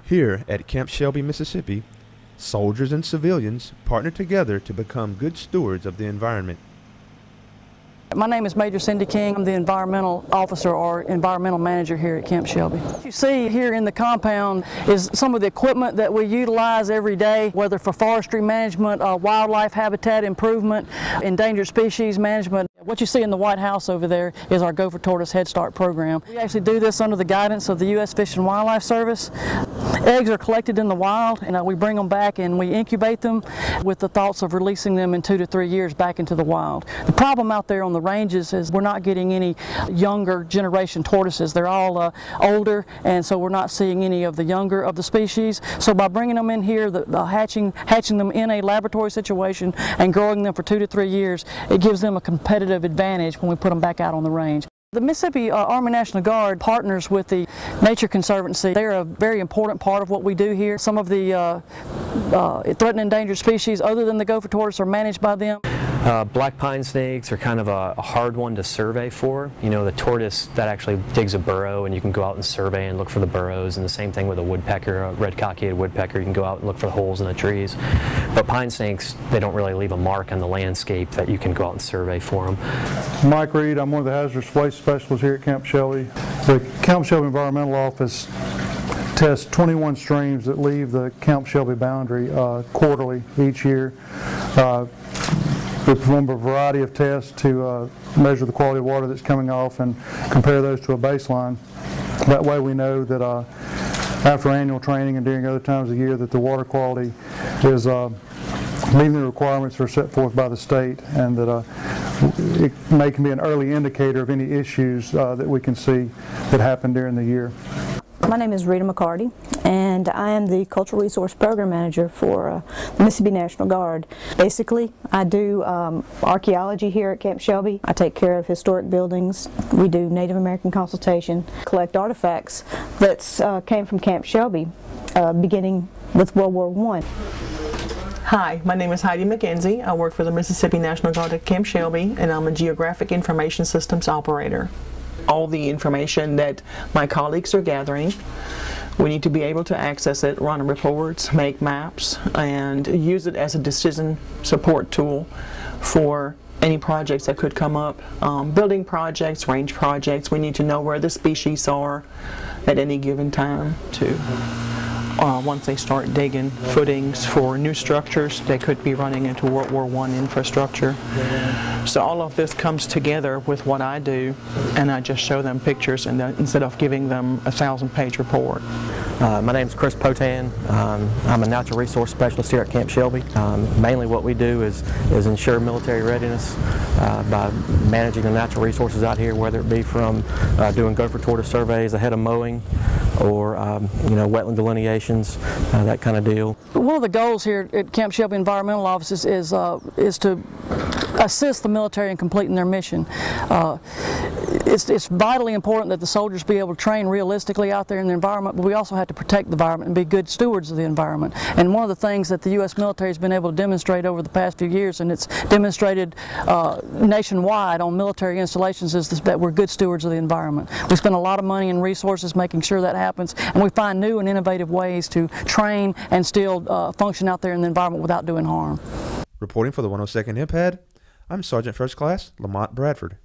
Here at Camp Shelby, Mississippi, soldiers and civilians partner together to become good stewards of the environment. My name is Major Cindy King. I'm the environmental officer or environmental manager here at Camp Shelby. What you see here in the compound is some of the equipment that we utilize every day, whether for forestry management, wildlife habitat improvement, endangered species management. What you see in the White House over there is our Gopher Tortoise Head Start program. We actually do this under the guidance of the U.S. Fish and Wildlife Service. Eggs are collected in the wild, and we bring them back and we incubate them with the thoughts of releasing them in 2 to 3 years back into the wild. The problem out there on the ranges is we're not getting any younger generation tortoises. They're all older, and so we're not seeing any of the younger of the species. So by bringing them in here, hatching them in a laboratory situation and growing them for 2 to 3 years, it gives them a competitive advantage when we put them back out on the range. The Mississippi Army National Guard partners with the Nature Conservancy. They're a very important part of what we do here. Some of the threatened endangered species other than the gopher tortoise are managed by them. Black pine snakes are kind of a hard one to survey for. You know, the tortoise that actually digs a burrow and you can go out and survey and look for the burrows, and the same thing with a woodpecker, a red cockaded woodpecker. You can go out and look for the holes in the trees. But pine snakes, they don't really leave a mark on the landscape that you can go out and survey for them. Mike Reed, I'm one of the hazardous waste specialists here at Camp Shelby. The Camp Shelby Environmental Office tests 21 streams that leave the Camp Shelby boundary quarterly each year. We perform a variety of tests to measure the quality of water that's coming off and compare those to a baseline. That way we know that after annual training and during other times of the year that the water quality is meeting the requirements that are set forth by the state, and that it can be an early indicator of any issues that we can see that happen during the year. My name is Rita McCarty, and I am the Cultural Resource Program Manager for the Mississippi National Guard. Basically, I do archaeology here at Camp Shelby. I take care of historic buildings. We do Native American consultation, collect artifacts that came from Camp Shelby, beginning with World War I. Hi, my name is Heidi McKenzie. I work for the Mississippi National Guard at Camp Shelby, and I'm a Geographic Information Systems Operator. All the information that my colleagues are gathering, we need to be able to access it, run reports, make maps, and use it as a decision support tool for any projects that could come up. Building projects, range projects, we need to know where the species are at any given time to once they start digging footings for new structures, they could be running into World War I infrastructure. So all of this comes together with what I do, and I just show them pictures instead of giving them a 1,000-page report. My name is Chris Potan. I'm a natural resource specialist here at Camp Shelby. Mainly what we do is ensure military readiness by managing the natural resources out here, whether it be from doing gopher tortoise surveys ahead of mowing, or wetland delineations, that kind of deal. One of the goals here at Camp Shelby Environmental Office is to assist the military in completing their mission. It's vitally important that the soldiers be able to train realistically out there in the environment, but we also have to protect the environment and be good stewards of the environment. And one of the things that the U.S. military has been able to demonstrate over the past few years, and it's demonstrated nationwide on military installations, is that we're good stewards of the environment. We spend a lot of money and resources making sure that happens, and we find new and innovative ways to train and still function out there in the environment without doing harm. Reporting for the 102nd IPAD, I'm Sergeant First Class Lamont Bradford.